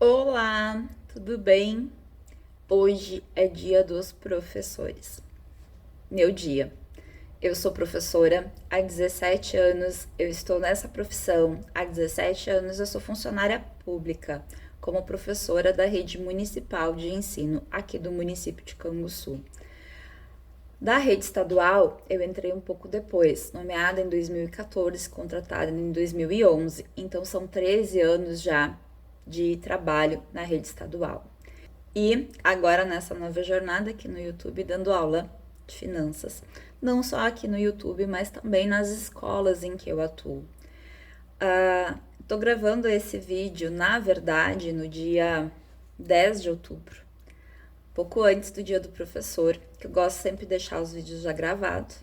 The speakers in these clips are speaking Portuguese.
Olá, tudo bem? Hoje é dia dos professores. Meu dia. Eu sou professora há 17 anos, eu estou nessa profissão há 17 anos, eu sou funcionária pública, como professora da rede municipal de ensino aqui do município de Canguçu. Da rede estadual, eu entrei um pouco depois, nomeada em 2014, contratada em 2011, então são 13 anos já de trabalho na rede estadual. E agora nessa nova jornada aqui no YouTube, dando aula de finanças, não só aqui no YouTube, mas também nas escolas em que eu atuo. Tô gravando esse vídeo, na verdade, no dia 10 de outubro, pouco antes do dia do professor, que eu gosto sempre de deixar os vídeos já gravados.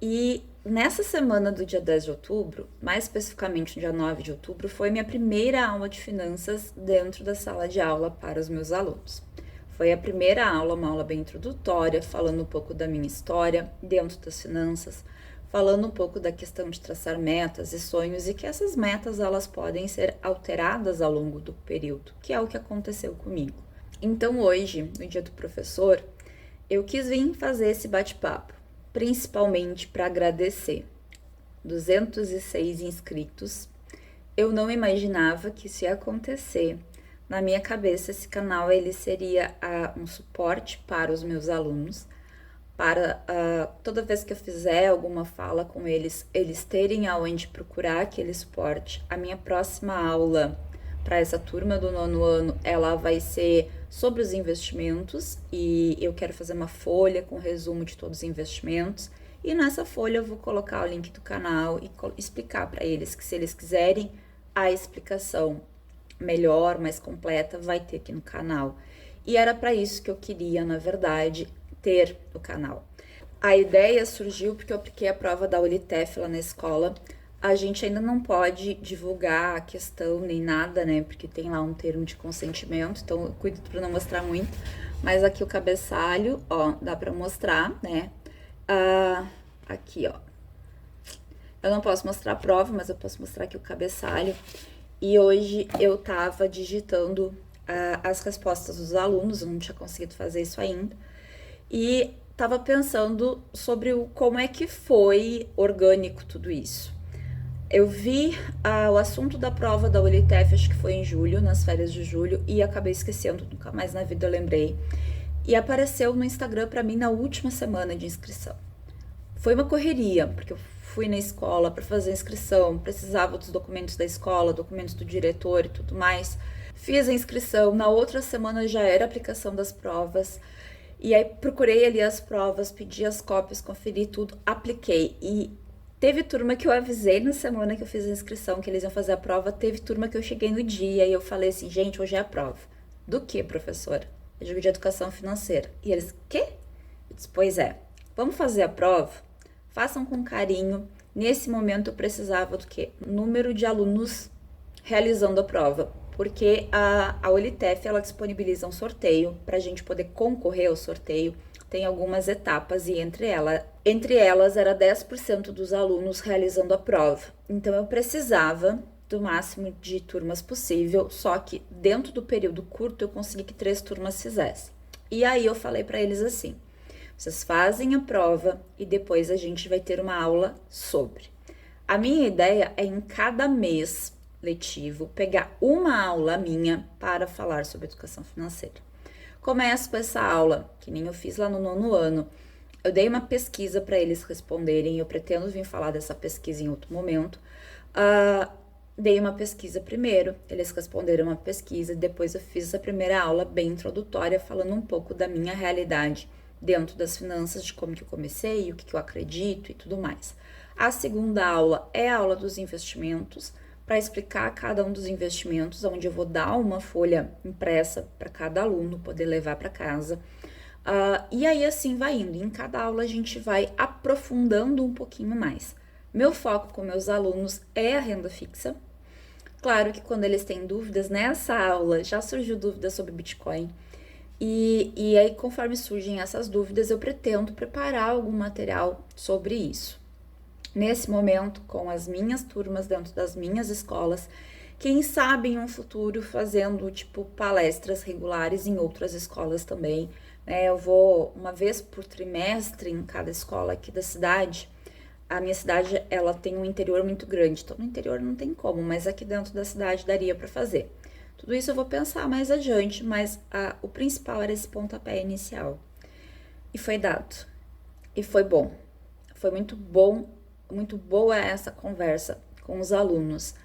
E nessa semana do dia 10 de outubro, mais especificamente no dia 9 de outubro, foi minha primeira aula de finanças dentro da sala de aula para os meus alunos. Foi a primeira aula, uma aula bem introdutória, falando um pouco da minha história dentro das finanças, falando um pouco da questão de traçar metas e sonhos e que essas metas elas podem ser alteradas ao longo do período, que é o que aconteceu comigo. Então hoje, no dia do professor, eu quis vir fazer esse bate-papo, principalmente para agradecer 206 inscritos. Eu não imaginava que isso ia acontecer. Na minha cabeça, esse canal ele seria um suporte para os meus alunos, para toda vez que eu fizer alguma fala com eles, eles terem aonde procurar aquele suporte. A minha próxima aula para essa turma do 9º ano, ela vai ser sobre os investimentos e eu quero fazer uma folha com resumo de todos os investimentos. E nessa folha eu vou colocar o link do canal e explicar para eles que se eles quiserem a explicação melhor, mais completa, vai ter aqui no canal. E era para isso que eu queria, na verdade, ter o canal. A ideia surgiu porque eu apliquei a prova da Unitef lá na escola. A gente ainda não pode divulgar a questão nem nada, né? Porque tem lá um termo de consentimento, então eu cuido para não mostrar muito. Mas aqui o cabeçalho, ó, dá para mostrar, né? Aqui, ó. Eu não posso mostrar a prova, mas eu posso mostrar aqui o cabeçalho. E hoje eu tava digitando as respostas dos alunos, eu não tinha conseguido fazer isso ainda. E tava pensando sobre como é que foi orgânico tudo isso. Eu vi o assunto da prova da Unitef, acho que foi em julho, nas férias de julho, e acabei esquecendo, nunca mais na vida eu lembrei. E apareceu no Instagram para mim na última semana de inscrição. Foi uma correria, porque eu fui na escola para fazer a inscrição, precisava dos documentos da escola, documentos do diretor e tudo mais. Fiz a inscrição, na outra semana já era a aplicação das provas. E aí procurei ali as provas, pedi as cópias, conferi tudo, apliquei. E teve turma que eu avisei na semana que eu fiz a inscrição que eles iam fazer a prova, teve turma que eu cheguei no dia e eu falei assim, gente, hoje é a prova. Do que, professora? Eu digo de educação financeira. E eles, quê? Eu disse, pois é, vamos fazer a prova? Façam com carinho. Nesse momento eu precisava do quê? Número de alunos realizando a prova, porque a Unitef ela disponibiliza um sorteio para a gente poder concorrer ao sorteio. Tem algumas etapas e entre elas era 10% dos alunos realizando a prova. Então eu precisava do máximo de turmas possível, só que dentro do período curto eu consegui que 3 turmas fizessem. E aí eu falei para eles assim, vocês fazem a prova e depois a gente vai ter uma aula sobre. A minha ideia é em cada mês letivo pegar uma aula minha para falar sobre educação financeira. Começo com essa aula, que nem eu fiz lá no 9º ano. Eu dei uma pesquisa para eles responderem, eu pretendo vir falar dessa pesquisa em outro momento. Dei uma pesquisa primeiro, eles responderam uma pesquisa, depois eu fiz essa primeira aula bem introdutória, falando um pouco da minha realidade dentro das finanças, de como que eu comecei, o que eu acredito e tudo mais. A segunda aula é a aula dos investimentos, para explicar cada um dos investimentos, onde eu vou dar uma folha impressa para cada aluno poder levar para casa. E aí assim vai indo. Em cada aula a gente vai aprofundando um pouquinho mais. Meu foco com meus alunos é a renda fixa. Claro que quando eles têm dúvidas, nessa aula já surgiu dúvida sobre Bitcoin. E aí, conforme surgem essas dúvidas, eu pretendo preparar algum material sobre isso. Nesse momento, com as minhas turmas dentro das minhas escolas, Quem sabe em um futuro fazendo, tipo, palestras regulares em outras escolas também, né? Eu vou uma vez por trimestre em cada escola aqui da cidade. A minha cidade, ela tem um interior muito grande, então no interior não tem como, mas aqui dentro da cidade daria para fazer. Tudo isso eu vou pensar mais adiante, mas o principal era esse pontapé inicial. E foi dado. E foi bom. Foi muito bom, muito boa essa conversa com os alunos.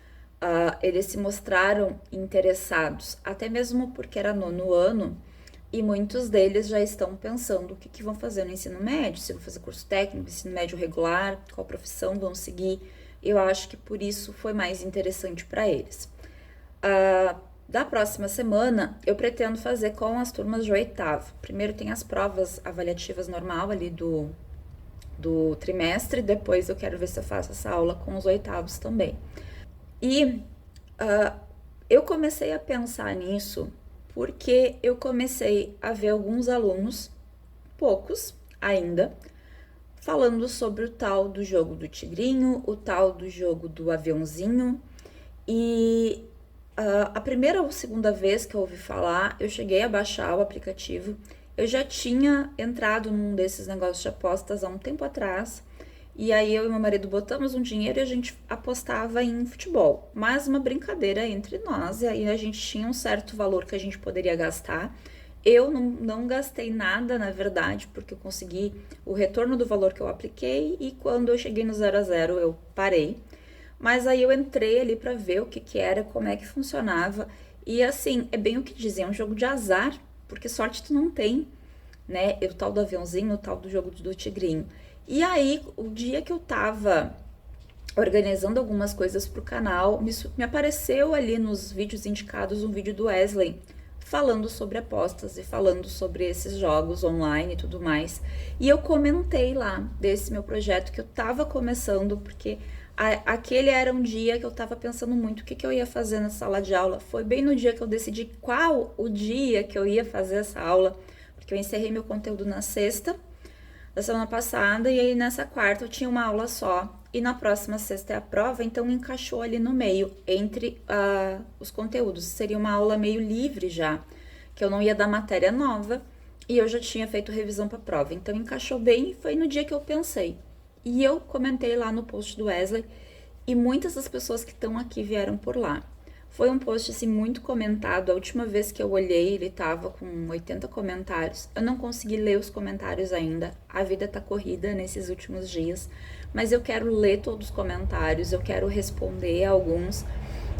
Eles se mostraram interessados, até mesmo porque era nono ano e muitos deles já estão pensando o que vão fazer no ensino médio, se vão fazer curso técnico, ensino médio regular, qual profissão vão seguir. Eu acho que por isso foi mais interessante para eles. Da próxima semana, eu pretendo fazer com as turmas de oitavo. Primeiro tem as provas avaliativas normal ali do trimestre, depois eu quero ver se eu faço essa aula com os oitavos também. E eu comecei a pensar nisso porque eu comecei a ver alguns alunos, poucos ainda, falando sobre o tal do jogo do tigrinho, o tal do jogo do aviãozinho. E a primeira ou segunda vez que eu ouvi falar, eu cheguei a baixar o aplicativo. Eu já tinha entrado num desses negócios de apostas há um tempo atrás. E aí eu e meu marido botamos um dinheiro e a gente apostava em futebol. Mas uma brincadeira entre nós, e aí a gente tinha um certo valor que a gente poderia gastar. Eu não gastei nada, na verdade, porque eu consegui o retorno do valor que eu apliquei e quando eu cheguei no 0 a 0 eu parei. Mas aí eu entrei ali para ver o que era, como é que funcionava. E assim, é bem o que dizem, é um jogo de azar, porque sorte tu não tem, né? O tal do aviãozinho, o tal do jogo do tigrinho. E aí, o dia que eu tava organizando algumas coisas pro canal, me apareceu ali nos vídeos indicados um vídeo do Wesley falando sobre apostas e falando sobre esses jogos online e tudo mais. E eu comentei lá desse meu projeto que eu tava começando, porque aquele era um dia que eu tava pensando muito o que eu ia fazer na sala de aula. Foi bem no dia que eu decidi qual o dia que eu ia fazer essa aula, porque eu encerrei meu conteúdo na sexta da semana passada, e aí nessa quarta eu tinha uma aula só, e na próxima sexta é a prova, então encaixou ali no meio, entre os conteúdos. Seria uma aula meio livre já, que eu não ia dar matéria nova, e eu já tinha feito revisão para a prova, então encaixou bem, e foi no dia que eu pensei. E eu comentei lá no post do Wesley, e muitas das pessoas que estão aqui vieram por lá. Foi um post assim muito comentado. A última vez que eu olhei, ele tava com 80 comentários. Eu não consegui ler os comentários ainda. A vida tá corrida nesses últimos dias, mas eu quero ler todos os comentários, eu quero responder a alguns.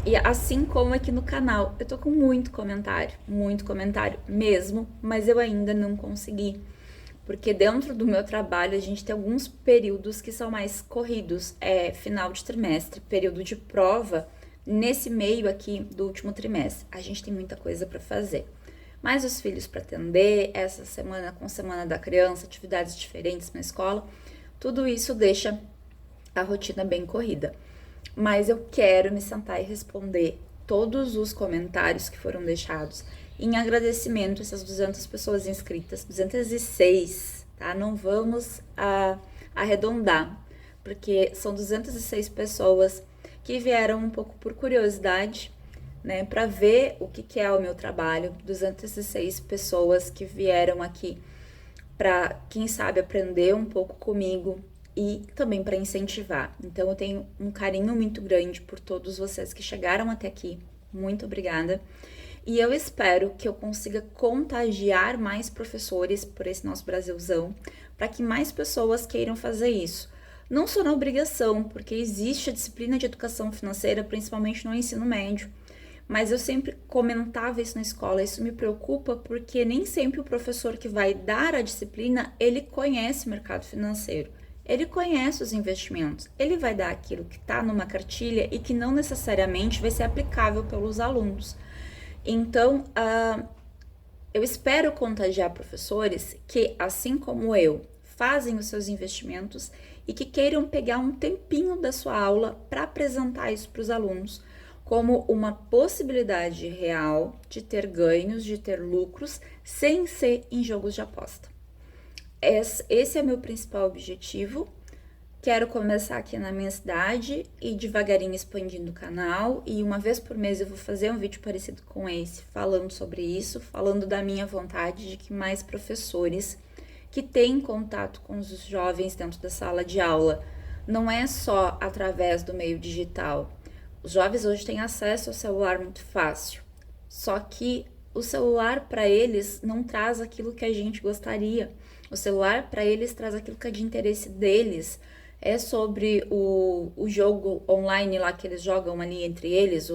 E assim como aqui no canal, eu tô com muito comentário mesmo, mas eu ainda não consegui. Porque dentro do meu trabalho a gente tem alguns períodos que são mais corridos, final de trimestre, período de prova. Nesse meio aqui do último trimestre, a gente tem muita coisa para fazer. Mais os filhos para atender, essa semana com semana da criança, atividades diferentes na escola, tudo isso deixa a rotina bem corrida. Mas eu quero me sentar e responder todos os comentários que foram deixados em agradecimento a essas 200 pessoas inscritas, 206, tá? Não vamos arredondar, porque são 206 pessoas que vieram um pouco por curiosidade, né, para ver o que é o meu trabalho. 206 pessoas que vieram aqui para, quem sabe, aprender um pouco comigo e também para incentivar. Então eu tenho um carinho muito grande por todos vocês que chegaram até aqui. Muito obrigada. E eu espero que eu consiga contagiar mais professores por esse nosso Brasilzão, para que mais pessoas queiram fazer isso. Não só na obrigação, porque existe a disciplina de educação financeira, principalmente no ensino médio. Mas eu sempre comentava isso na escola, isso me preocupa porque nem sempre o professor que vai dar a disciplina, ele conhece o mercado financeiro, ele conhece os investimentos, ele vai dar aquilo que está numa cartilha e que não necessariamente vai ser aplicável pelos alunos. Então, eu espero contagiar professores que, assim como eu, fazem os seus investimentos e que queiram pegar um tempinho da sua aula para apresentar isso para os alunos como uma possibilidade real de ter ganhos, de ter lucros, sem ser em jogos de aposta. Esse é meu principal objetivo, Quero começar aqui na minha cidade e devagarinho expandindo o canal, e uma vez por mês eu vou fazer um vídeo parecido com esse, falando sobre isso, falando da minha vontade de que mais professores que têm contato com os jovens dentro da sala de aula, não é só através do meio digital. Os jovens hoje têm acesso ao celular muito fácil, só que o celular para eles não traz aquilo que a gente gostaria. O celular para eles traz aquilo que é de interesse deles. É sobre o jogo online lá que eles jogam ali entre eles,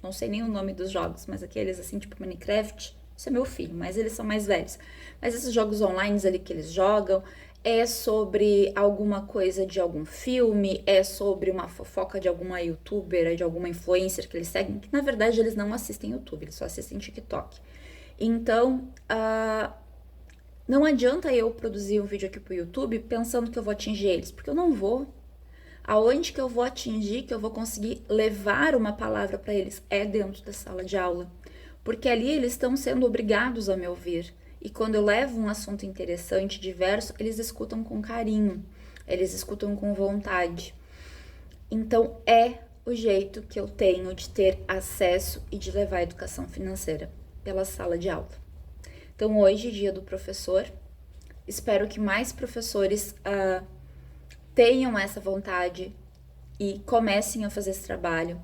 não sei nem o nome dos jogos, mas aqueles assim, tipo Minecraft. Isso é meu filho, mas eles são mais velhos. Mas esses jogos online ali que eles jogam, é sobre alguma coisa de algum filme, é sobre uma fofoca de alguma youtuber, de alguma influencer que eles seguem, que na verdade eles não assistem YouTube, eles só assistem TikTok. Então, não adianta eu produzir um vídeo aqui pro YouTube pensando que eu vou atingir eles, porque eu não vou. Aonde que eu vou atingir, que eu vou conseguir levar uma palavra para eles é dentro da sala de aula, porque ali eles estão sendo obrigados a me ouvir. E quando eu levo um assunto interessante, diverso, eles escutam com carinho, eles escutam com vontade. Então é o jeito que eu tenho de ter acesso e de levar a educação financeira pela sala de aula. Então hoje, dia do professor, espero que mais professores tenham essa vontade e comecem a fazer esse trabalho.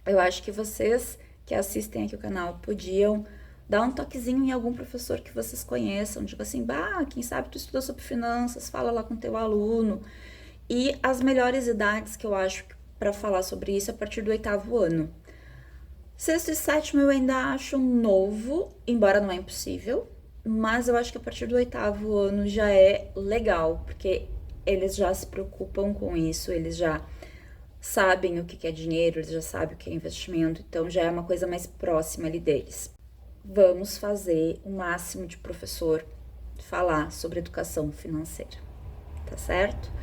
Eu acho que vocês que assistem aqui o canal podiam dar um toquezinho em algum professor que vocês conheçam, tipo assim, quem sabe tu estudou sobre finanças, fala lá com teu aluno. E as melhores idades que eu acho para falar sobre isso é a partir do 8º ano. 6º e 7º eu ainda acho novo, embora não é impossível, mas eu acho que a partir do 8º ano já é legal, porque eles já se preocupam com isso, eles já sabem o que é dinheiro, eles já sabem o que é investimento, então já é uma coisa mais próxima ali deles. Vamos fazer o máximo de professor falar sobre educação financeira, tá certo?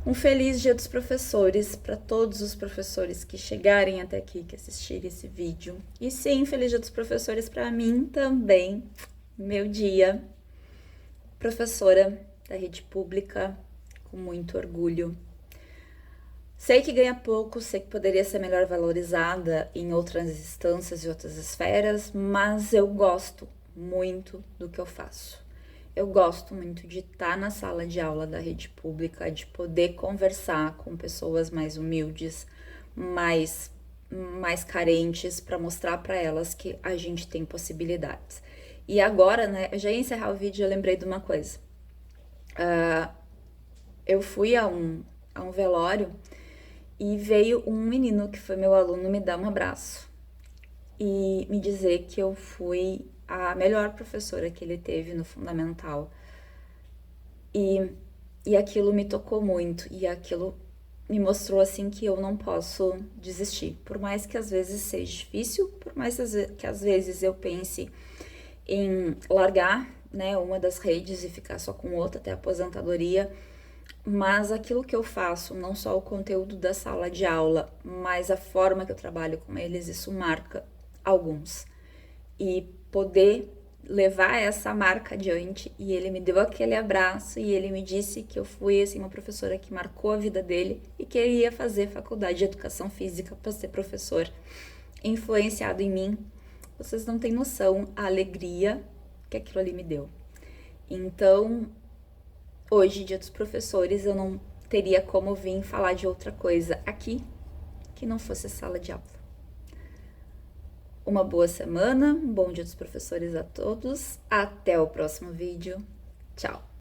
Um feliz Dia dos Professores para todos os professores que chegarem até aqui, que assistirem esse vídeo. E sim, feliz Dia dos Professores para mim também, meu dia. Professora da rede pública, com muito orgulho. Sei que ganha pouco, sei que poderia ser melhor valorizada em outras instâncias e outras esferas, mas eu gosto muito do que eu faço. Eu gosto muito de estar na sala de aula da rede pública, de poder conversar com pessoas mais humildes, mais carentes, para mostrar para elas que a gente tem possibilidades. E agora, né, eu já ia encerrar o vídeo e eu lembrei de uma coisa. Eu fui a um velório e veio um menino que foi meu aluno me dar um abraço e me dizer que eu fui a melhor professora que ele teve no fundamental. E aquilo me tocou muito, e aquilo me mostrou assim que eu não posso desistir. Por mais que às vezes seja difícil, por mais que às vezes eu pense em largar, né, uma das redes e ficar só com outra até a aposentadoria, mas aquilo que eu faço, não só o conteúdo da sala de aula, mas a forma que eu trabalho com eles, isso marca alguns. E poder levar essa marca adiante, e ele me deu aquele abraço e ele me disse que eu fui assim uma professora que marcou a vida dele e que ele ia fazer faculdade de educação física para ser professor, influenciado em mim. Vocês não têm noção a alegria que aquilo ali me deu. Então, hoje, Dia dos Professores, eu não teria como vir falar de outra coisa aqui que não fosse sala de aula. Uma boa semana, um bom Dia dos Professores a todos. Até o próximo vídeo. Tchau!